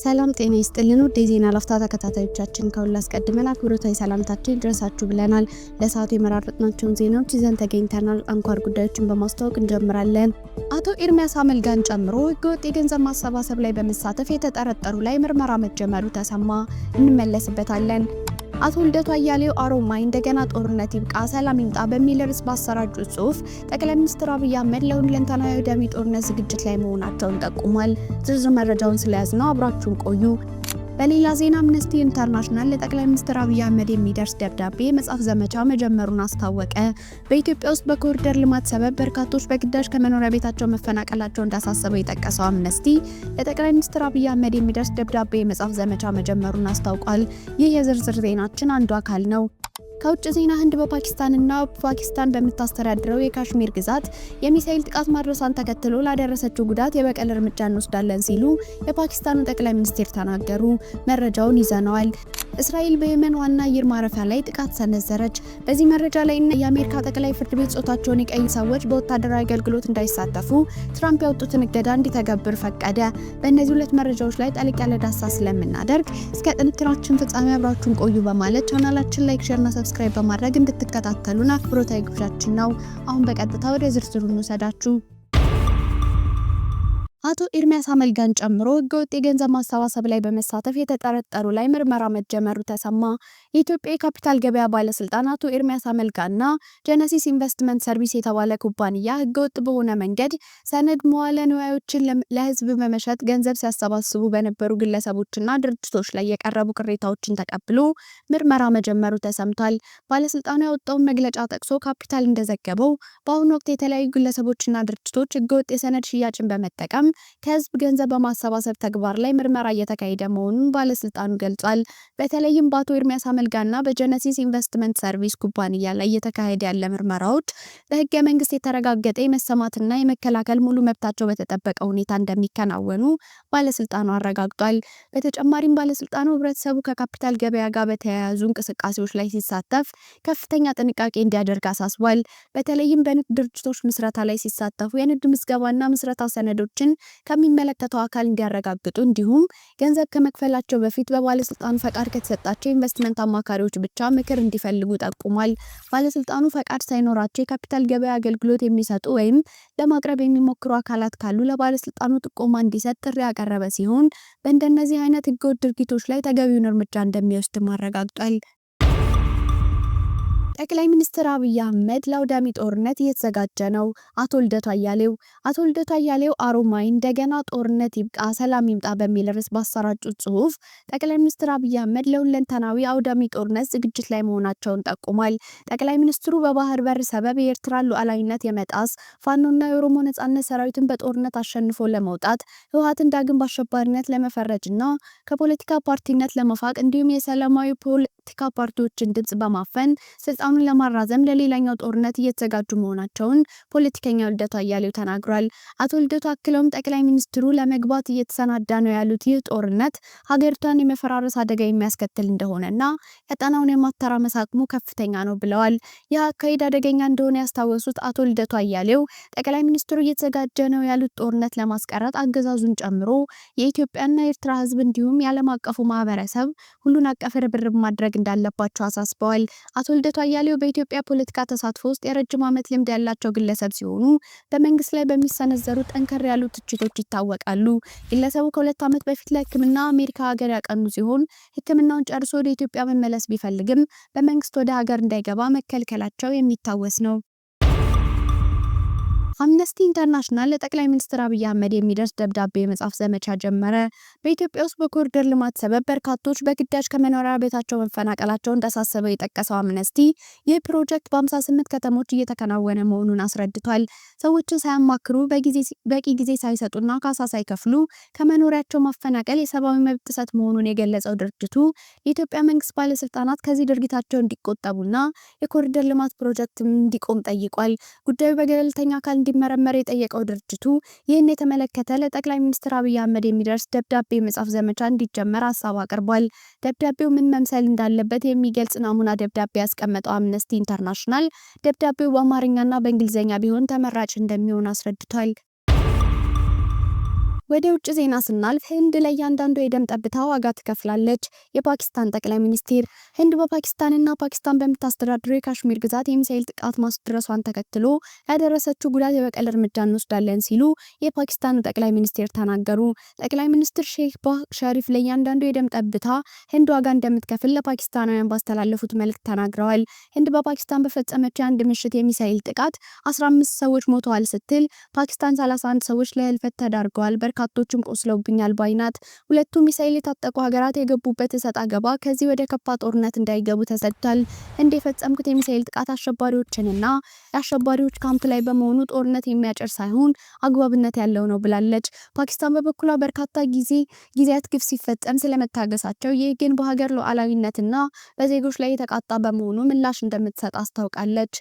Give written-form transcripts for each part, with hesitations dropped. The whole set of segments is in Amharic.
ሰላም ጤና ይስጥልን ውድ የዜና ላፍታ ተከታታዮቻችን ከሁሉ አስቀድመን አክብሮታዊ ሰላምታችን ይድረሳችሁ ብለናል። ለሰዓቱ የመራረጥናቸውን ዜናዎች ይዘን ተገኝተናል። አንኳር ጉዳዮችን በማስተዋወቅ እንጀምራለን። አቶ ኤርሚያስ አመልጋን ጨምሮ ህገወጥ የገንዘብ ማሰባሰብ ላይ በመሳተፍ የተጠረጠሩ ላይ ምርመራ መጀመሩ ተሰማ። እንመለስበታለን። አቶ ልደቱ አያሌው አሮማይ እንደገና ጦርነት ይብቃ ሰላም ይምጣ በሚል ርዕስ ባሰራጩት ጽሁፍ ጠቅላይ ሚኒስትር አብይ አህመድ ለሁለንተናዊ አውዳሚ ጦርነት ዝግጅት ላይ መሆናቸውን ጠቁሟል። ዝርዝር መረጃውን ስለያዝነው አብራችሁን ቆዩ። በሌላ ዜና አምነስቲ ኢንተርናሽናል ለጠቅላይ ሚኒስትር አብይ አህመድ የሚደርስ ደብዳቤ የመጻፍ ዘመቻ መጀመሩን አስታወቀ። በኢትዮጵያ ውስጥ በኮሪደር ልማት ሰበብ በርካቶች በግዳጅ ከመኖሪያ ቤታቸው መፈናቀላቸው እንዳሳሰበው የጠቀሰው አምነስቲ ለጠቅላይ ሚኒስትር አብይ አህመድ የሚደርስ ደብዳቤ የመጻፍ ዘመቻ መጀመሩን አስታውቋል። ይህ የዝርዝር ዜናችን አንዱ አካል ነው። ከውጭ ዜና ህንድ በፓኪስታንና ፓኪስታን በምታስተዳድረው የካሽሚር ግዛት የሚሳኤል ጥቃት ማድረሷን ተከትሎ ላደረሰችው ጉዳት የበቀል እርምጃ እንወስዳለን ሲሉ የፓኪስታኑ ጠቅላይ ሚኒስትር ተናገሩ። መረጃውን ይዘነዋል። እስራኤል በየመን ዋና አየር ማረፊያ ላይ ጥቃት ሰነዘረች። በዚህ መረጃ ላይ የአሜሪካ ጠቅላይ ፍርድ ቤት ጾታቸውን የቀዩ ሰዎች በወታደራዊ አገልግሎት እንዳይሳተፉ ትራምፕ ያወጡትን እገዳ እንዲተገብር ፈቀደ። በእነዚህ ሁለት መረጃዎች ላይ ጠልቅ ያለ ዳሰሳ ስለምናደርግ እስከ ጥንቅራችን ፍጻሜ አብራችሁን ቆዩ በማለት ቻናላችን ላይክ፣ ሼር እና ሰብስክራይብ በማድረግ እንድትከታተሉን አክብሮታዊ ግብዣችን ነው። አሁን በቀጥታ ወደ ዝርዝሩ እንውሰዳችሁ። አቶ ኤርሚያስ አመልጋን ጨምሮ ህገወጥ የገንዘብ ማሰባሰብ ላይ በመሳተፍ የተጠረጠሩ ላይ ምርመራ መጀመሩ ተሰማ። የኢትዮጵያ የካፒታል ገበያ ባለስልጣን አቶ ኤርሚያስ አመልጋና ጀነሲስ ኢንቨስትመንት ሰርቪስ የተባለ ኩባንያ ህገወጥ በሆነ መንገድ ሰነድ መዋለ ንዋዮችን ለህዝብ በመሸጥ ገንዘብ ሲያሰባስቡ በነበሩ ግለሰቦችና ድርጅቶች ላይ የቀረቡ ቅሬታዎችን ተቀብሎ ምርመራ መጀመሩ ተሰምቷል። ባለስልጣኑ ያወጣውን መግለጫ ጠቅሶ ካፒታል እንደዘገበው በአሁኑ ወቅት የተለያዩ ግለሰቦችና ድርጅቶች ህገወጥ የሰነድ ሽያጭን በመጠቀም ከህዝብ ገንዘብ በማሰባሰብ ተግባር ላይ ምርመራ እየተካሄደ መሆኑን ባለስልጣኑ ገልጿል። በተለይም በአቶ ኤርሚያስ አመልጋና በጀነሲስ ኢንቨስትመንት ሰርቪስ ኩባንያ ላይ እየተካሄደ ያለ ምርመራዎች በህገ መንግስት የተረጋገጠ የመሰማትና የመከላከል ሙሉ መብታቸው በተጠበቀ ሁኔታ እንደሚከናወኑ ባለስልጣኑ አረጋግጧል። በተጨማሪም ባለስልጣኑ ህብረተሰቡ ከካፒታል ገበያ ጋር በተያያዙ እንቅስቃሴዎች ላይ ሲሳተፍ ከፍተኛ ጥንቃቄ እንዲያደርግ አሳስቧል። በተለይም በንግድ ድርጅቶች ምስረታ ላይ ሲሳተፉ የንግድ ምዝገባና ምስረታ ሰነዶችን ከሚመለከተው አካል እንዲያረጋግጡ እንዲሁም ገንዘብ ከመክፈላቸው በፊት በባለስልጣኑ ፈቃድ ከተሰጣቸው ኢንቨስትመንት አማካሪዎች ብቻ ምክር እንዲፈልጉ ጠቁሟል። ባለስልጣኑ ፈቃድ ሳይኖራቸው የካፒታል ገበያ አገልግሎት የሚሰጡ ወይም ለማቅረብ የሚሞክሩ አካላት ካሉ ለባለስልጣኑ ጥቆማ እንዲሰጥ ጥሪ ያቀረበ ሲሆን በእንደነዚህ አይነት ህገወጥ ድርጊቶች ላይ ተገቢውን እርምጃ እንደሚወስድ አረጋግጧል። ጠቅላይ ሚኒስትር አብይ አህመድ ለአውዳሚ ጦርነት እየተዘጋጀ ነው። አቶ ልደቱ አያሌው አሮማይ እንደገና ጦርነት ይብቃ ሰላም ይምጣ በሚል ርዕስ ባሰራጩት ጽሁፍ ጠቅላይ ሚኒስትር አብይ አህመድ ለሁለንተናዊ አውዳሚ ጦርነት ዝግጅት ላይ መሆናቸውን ጠቁሟል። ጠቅላይ ሚኒስትሩ በባህር በር ሰበብ የኤርትራን ሉዓላዊነት የመጣስ ፋኖና የኦሮሞ ነጻነት ሰራዊትን በጦርነት አሸንፎ ለመውጣት ህወሓትን ዳግም በአሸባሪነት ለመፈረጅና ከፖለቲካ ፓርቲነት ለመፋቅ እንዲሁም የሰላማዊ ፖለቲካ ፓርቲዎችን ድምጽ በማፈን ስልጣኑን ለማራዘም ለሌላኛው ጦርነት እየተዘጋጁ መሆናቸውን ፖለቲከኛው ልደቱ አያሌው ተናግሯል። አቶ ልደቱ አክለውም ጠቅላይ ሚኒስትሩ ለመግባት እየተሰናዳ ነው ያሉት ይህ ጦርነት ሀገሪቷን የመፈራረስ አደጋ የሚያስከትል እንደሆነና ቀጠናውን የማተራመስ አቅሙ ከፍተኛ ነው ብለዋል። ይህ አካሄድ አደገኛ እንደሆነ ያስታወሱት አቶ ልደቱ አያሌው ጠቅላይ ሚኒስትሩ እየተዘጋጀ ነው ያሉት ጦርነት ለማስቀረት አገዛዙን ጨምሮ የኢትዮጵያና የኤርትራ ህዝብ እንዲሁም የዓለም አቀፉ ማህበረሰብ ሁሉን አቀፍ ርብርብ ማድረግ እንዳለባቸው አሳስበዋል። አቶ ልደቱ አያሌው በኢትዮጵያ ፖለቲካ ተሳትፎ ውስጥ የረጅም ዓመት ልምድ ያላቸው ግለሰብ ሲሆኑ በመንግስት ላይ በሚሰነዘሩ ጠንከር ያሉ ትችቶች ይታወቃሉ። ግለሰቡ ከ2 ዓመት በፊት ለሕክምና አሜሪካ ሀገር ያቀኑ ሲሆን ሕክምናውን ጨርሶ ወደ ኢትዮጵያ መመለስ ቢፈልግም በመንግስት ወደ ሀገር እንዳይገባ መከልከላቸው የሚታወስ ነው። አምነስቲ ኢንተርናሽናል ለጠቅላይ ሚኒስትር አብይ አህመድ የሚደርስ ደብዳቤ የመጻፍ ዘመቻ ጀመረ። በኢትዮጵያ ውስጥ በኮሪደር ልማት ሰበብ በርካቶች በግዳጅ ከመኖሪያ ቤታቸው መፈናቀላቸው እንዳሳሰበው የጠቀሰው አምነስቲ ይህ ፕሮጀክት በ58 ከተሞች እየተከናወነ መሆኑን አስረድቷል። ሰዎችን ሳያማክሩ በቂ ጊዜ ሳይሰጡና ካሳ ሳይከፍሉ ከመኖሪያቸው ማፈናቀል የሰብአዊ መብት ጥሰት መሆኑን የገለጸው ድርጅቱ የኢትዮጵያ መንግስት ባለስልጣናት ከዚህ ድርጊታቸው እንዲቆጠቡና የኮሪደር ልማት ፕሮጀክት እንዲቆም ጠይቋል። ጉዳዩ በገለልተኛ አካል እንዲመረመር የጠየቀው ድርጅቱ ይህን የተመለከተ ለጠቅላይ ሚኒስትር አብይ አህመድ የሚደርስ ደብዳቤ የመጻፍ ዘመቻ እንዲጀመር ሀሳብ አቅርቧል። ደብዳቤው ምን መምሰል እንዳለበት የሚገልጽ ናሙና ደብዳቤ ያስቀመጠው አምነስቲ ኢንተርናሽናል ደብዳቤው በአማርኛና በእንግሊዝኛ ቢሆን ተመራጭ እንደሚሆን አስረድቷል። ወደ ውጭ ዜና ስናልፍ ህንድ ለእያንዳንዱ የደም ጠብታ ዋጋ ትከፍላለች። የፓኪስታን ጠቅላይ ሚኒስትር ህንድ በፓኪስታንና ፓኪስታን በምታስተዳድረው የካሽሚር ግዛት የሚሳኤል ጥቃት ማስደረሷን ተከትሎ ያደረሰችው ጉዳት የበቀል እርምጃ እንወስዳለን ሲሉ የፓኪስታኑ ጠቅላይ ሚኒስትር ተናገሩ። ጠቅላይ ሚኒስትር ሼህባዝ ሸሪፍ ለእያንዳንዱ የደም ጠብታ ህንድ ዋጋ እንደምትከፍል ለፓኪስታናውያን ባስተላለፉት መልእክት ተናግረዋል። ህንድ በፓኪስታን በፈጸመችው የአንድ ምሽት የሚሳኤል ጥቃት 15 ሰዎች ሞተዋል ስትል ፓኪስታን 31 ሰዎች ለህልፈት ተዳርገዋል፣ በርካቶችም ቆስለውብኛል ባይናት። ሁለቱም ሚሳኤል የታጠቁ ሀገራት የገቡበት እሰጥ አገባ ከዚህ ወደ ከፋ ጦርነት እንዳይገቡ ተሰጥቷል። ህንድ የፈጸምኩት የሚሳኤል ጥቃት አሸባሪዎችንና የአሸባሪዎች ካምፕ ላይ በመሆኑ ጦርነት የሚያጭር ሳይሆን አግባብነት ያለው ነው ብላለች። ፓኪስታን በበኩሏ በርካታ ጊዜያት ግፍ ሲፈጸም ስለመታገሳቸው፣ ይህ ግን በሀገር ሉዓላዊነትና በዜጎች ላይ የተቃጣ በመሆኑ ምላሽ እንደምትሰጥ አስታውቃለች።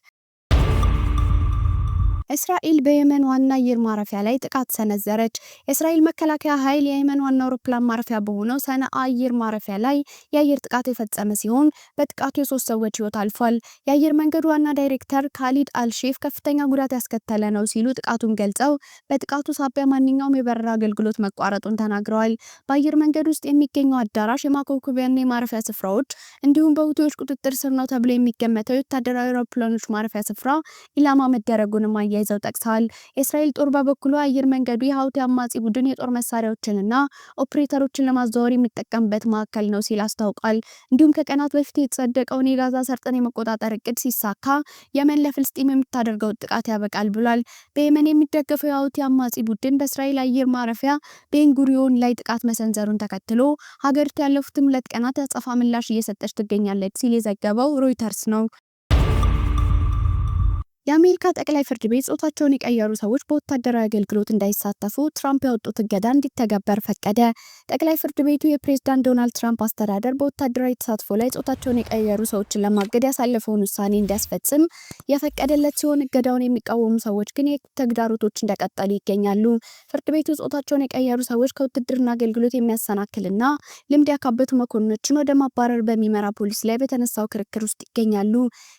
እስራኤል በየመን ዋና አየር ማረፊያ ላይ ጥቃት ሰነዘረች። የእስራኤል መከላከያ ኃይል የየመን ዋና አውሮፕላን ማረፊያ በሆነው ሰነአ አየር ማረፊያ ላይ የአየር ጥቃት የፈጸመ ሲሆን በጥቃቱ የ3 ሰዎች ህይወት አልፏል። የአየር መንገዱ ዋና ዳይሬክተር ካሊድ አልሼፍ ከፍተኛ ጉዳት ያስከተለ ነው ሲሉ ጥቃቱን ገልጸው በጥቃቱ ሳቢያ ማንኛውም የበረራ አገልግሎት መቋረጡን ተናግረዋል። በአየር መንገድ ውስጥ የሚገኘው አዳራሽ፣ የማኮብኮቢያና የማረፊያ ስፍራዎች እንዲሁም በሁቲዎች ቁጥጥር ስር ነው ተብሎ የሚገመተው የወታደራዊ አውሮፕላኖች ማረፊያ ስፍራ ኢላማ መደረጉንም ይዘው ጠቅሰዋል። የእስራኤል ጦር በበኩሉ አየር መንገዱ የሀውቲ አማጺ ቡድን የጦር መሳሪያዎችንና ኦፕሬተሮችን ለማዘዋወር የሚጠቀምበት ማዕከል ነው ሲል አስታውቋል። እንዲሁም ከቀናት በፊት የተጸደቀውን የጋዛ ሰርጥን የመቆጣጠር እቅድ ሲሳካ የመን ለፍልስጤም የምታደርገው ጥቃት ያበቃል ብሏል። በየመን የሚደገፈው የሀውቲ አማጺ ቡድን በእስራኤል አየር ማረፊያ ቤንጉሪዮን ላይ ጥቃት መሰንዘሩን ተከትሎ ሀገሪቱ ያለፉትን 2 ቀናት አጸፋ ምላሽ እየሰጠች ትገኛለች ሲል የዘገበው ሮይተርስ ነው። የአሜሪካ ጠቅላይ ፍርድ ቤት ጾታቸውን የቀየሩ ሰዎች በወታደራዊ አገልግሎት እንዳይሳተፉ ትራምፕ ያወጡት እገዳ እንዲተገበር ፈቀደ። ጠቅላይ ፍርድ ቤቱ የፕሬዝዳንት ዶናልድ ትራምፕ አስተዳደር በወታደራዊ ተሳትፎ ላይ ጾታቸውን የቀየሩ ሰዎችን ለማገድ ያሳለፈውን ውሳኔ እንዲያስፈጽም የፈቀደለት ሲሆን እገዳውን የሚቃወሙ ሰዎች ግን ተግዳሮቶች እንደቀጠሉ ይገኛሉ። ፍርድ ቤቱ ጾታቸውን የቀየሩ ሰዎች ከውትድርና አገልግሎት የሚያሰናክልና ልምድ ያካበቱ መኮንኖችን ወደ ማባረር በሚመራ ፖሊሲ ላይ በተነሳው ክርክር ውስጥ ይገኛሉ።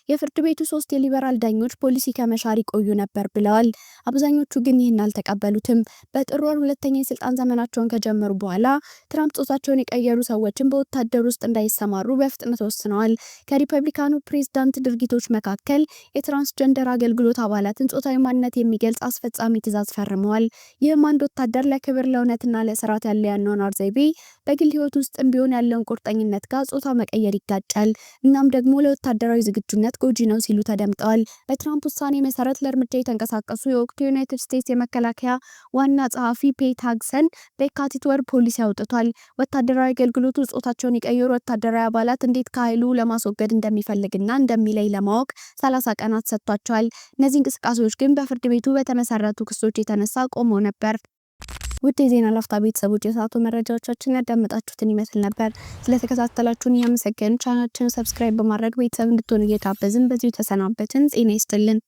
የፍርድ ቤቱ 3 የሊበራል ዳኞች ፖሊሲ ከመሻር ይቆዩ ነበር ብለዋል። አብዛኞቹ ግን ይህን አልተቀበሉትም። በጥር ወር 2ኛ የስልጣን ዘመናቸውን ከጀመሩ በኋላ ትራምፕ ጾታቸውን የቀየሩ ሰዎችን በወታደር ውስጥ እንዳይሰማሩ በፍጥነት ወስነዋል። ከሪፐብሊካኑ ፕሬዝዳንት ድርጊቶች መካከል የትራንስጀንደር አገልግሎት አባላትን ጾታዊ ማንነት የሚገልጽ አስፈጻሚ ትዕዛዝ ፈርመዋል። ይህም አንድ ወታደር ለክብር፣ ለእውነትና ለስርዓት ያለ ያኗኗር ዘይቤ በግል ህይወት ውስጥም ቢሆን ያለውን ቁርጠኝነት ጋር ጾታ መቀየር ይጋጫል፣ እናም ደግሞ ለወታደራዊ ዝግጁነት ጎጂ ነው ሲሉ ተደምጠዋል። በትራምፕ ውሳኔ መሰረት ለእርምጃ የተንቀሳቀሱ የወቅቱ የዩናይትድ ስቴትስ የመከላከያ ዋና ጸሐፊ ፔት ሃግሰን በየካቲት ወር ፖሊሲ አውጥቷል። ወታደራዊ አገልግሎቱ ጾታቸውን የቀየሩ ወታደራዊ አባላት እንዴት ከኃይሉ ለማስወገድ እንደሚፈልግና እንደሚለይ ለማወቅ 30 ቀናት ሰጥቷቸዋል። እነዚህ እንቅስቃሴዎች ግን በፍርድ ቤቱ በተመሰረቱ ክሶች የተነሳ ቆመው ነበር። ውድ የዜና ላፍታ ቤተሰቦች የሰዓቱ መረጃዎቻችን ያዳመጣችሁትን ይመስል ነበር። ስለተከታተላችሁን እያመሰገንን ቻናላችንን ሰብስክራይብ በማድረግ ቤተሰብ እንድትሆኑ እየጋበዝን በዚሁ ተሰናበትን። ጤና ይስጥልን።